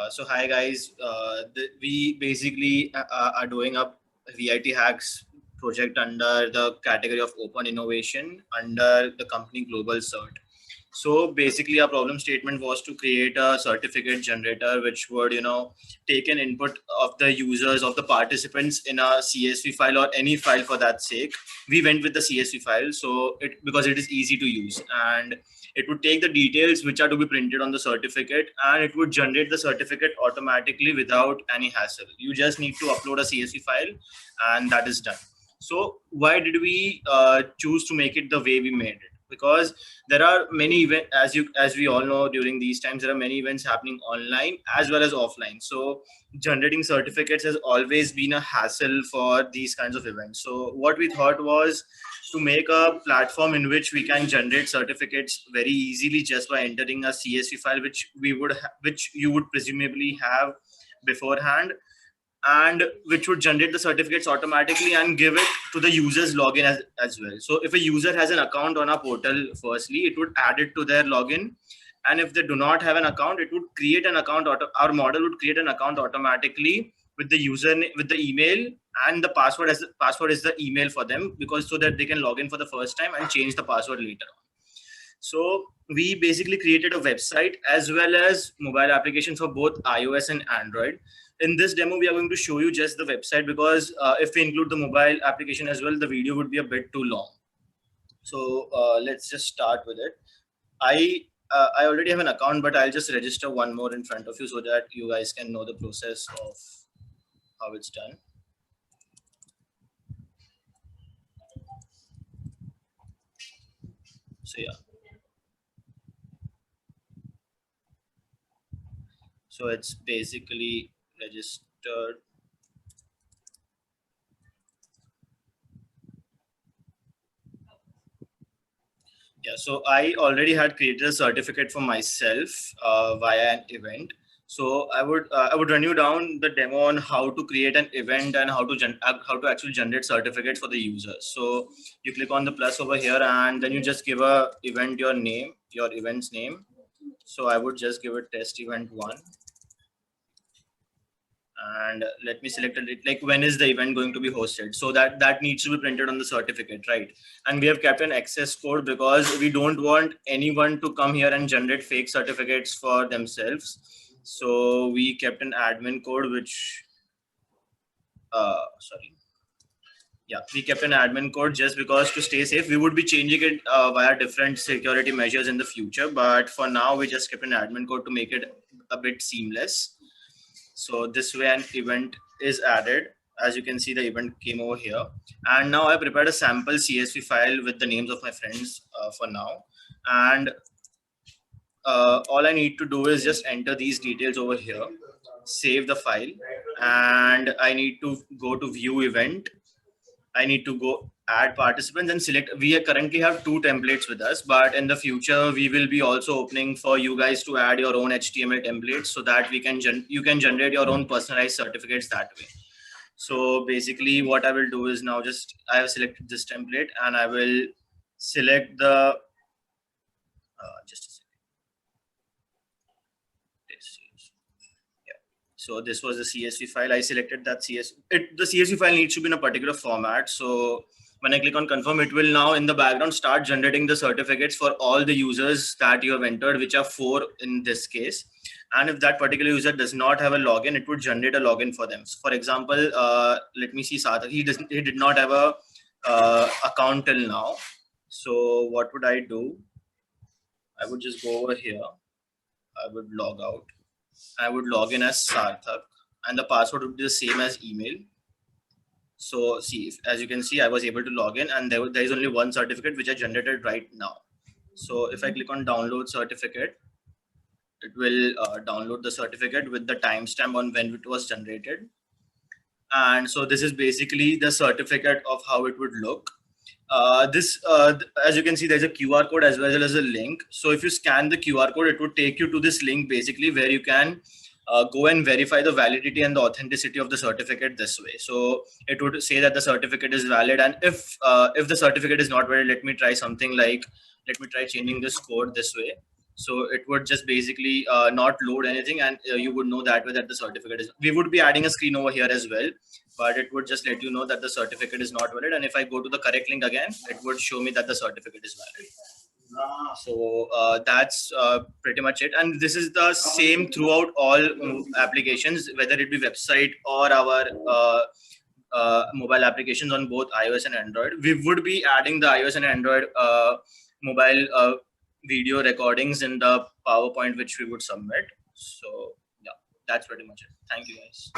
So hi guys, we basically are doing a VIT Hacks project under the category of open innovation under the company Global Cert. So basically, our problem statement was to create a certificate generator which would, take an input of the users of the participants in a CSV file or any file for that sake. We went with the CSV file, so it because it is easy to use, and it would take the details which are to be printed on the certificate, and it would generate the certificate automatically without any hassle. You just need to upload a CSV file, and that is done. So why did we choose to make it the way we made it? Because there are many events, as we all know, during these times there are many events happening online as well as offline. So generating certificates has always been a hassle for these kinds of events. So what we thought was to make a platform in which we can generate certificates very easily just by entering a CSV file, which you would presumably have beforehand, and which would generate the certificates automatically and give it to the user's login as well. So if a user has an account on our portal, firstly, it would add it to their login. And if they do not have an account, it would create an account. Our model would create an account automatically with the username, with the email, and the password as the password is the email for them, because so that they can log in for the first time and change the password later on. So we basically created a website as well as mobile application for both iOS and Android. In this demo, we are going to show you just the website, because if we include the mobile application as well, the video would be a bit too long. So let's just start with it. I already have an account, but I'll just register one more in front of you so that you guys can know the process of how it's done. So yeah. So it's basically registered. Yeah, so I already had created a certificate for myself via an event. So I would run you down the demo on how to create an event and how to actually generate certificates for the users. So you click on the plus over here, and then you just give a event your name, your event's name. So I would just give it test event 1. And let me select it, like when is the event going to be hosted, so that needs to be printed on the certificate, right? And we have kept an access code because we don't want anyone to come here and generate fake certificates for themselves. So we kept an admin code, which we kept an admin code just because to stay safe. We would be changing it via different security measures in the future, but for now we just kept an admin code to make it a bit seamless. So this way an event is added. As you can see, the event came over here. And now I prepared a sample CSV file with the names of my friends for now. And all I need to do is just enter these details over here, save the file, and I need to go to view event. I need to go add participants and select. We currently have 2 templates with us, but in the future we will be also opening for you guys to add your own HTML templates so that we can you can generate your own personalized certificates that way. So basically what I will do is now I have selected this template, and I will select the just a second. So this was the CSV file. I selected that the CSV file needs to be in a particular format. So when I click on confirm, it will now in the background start generating the certificates for all the users that you have entered, which are 4 in this case. And if that particular user does not have a login, it would generate a login for them. So for example, let me see Sarthak. He did not have a account till now. So what would I do? I would just go over here. I would log out. I would log in as Sarthak, and the password would be the same as email. So see, as you can see, I was able to log in, and there is only one certificate which I generated right now. So if I click on download certificate, it will download the certificate with the timestamp on when it was generated. And so this is basically the certificate of how it would look. As you can see, there's a QR code as well as a link. So if you scan the QR code, it would take you to this link basically where you can go and verify the validity and the authenticity of the certificate this way. So it would say that the certificate is valid, and if the certificate is not valid, let me try changing this code this way. So it would just basically not load anything, and you would know that way that the certificate is. We would be adding a screen over here as well, but it would just let you know that the certificate is not valid. And if I go to the correct link again, it would show me that the certificate is valid. So that's pretty much it. And this is the same throughout all applications, whether it be website or our mobile applications on both iOS and Android. We would be adding the iOS and Android mobile video recordings in the PowerPoint which we would submit. So yeah, that's pretty much it. Thank you guys.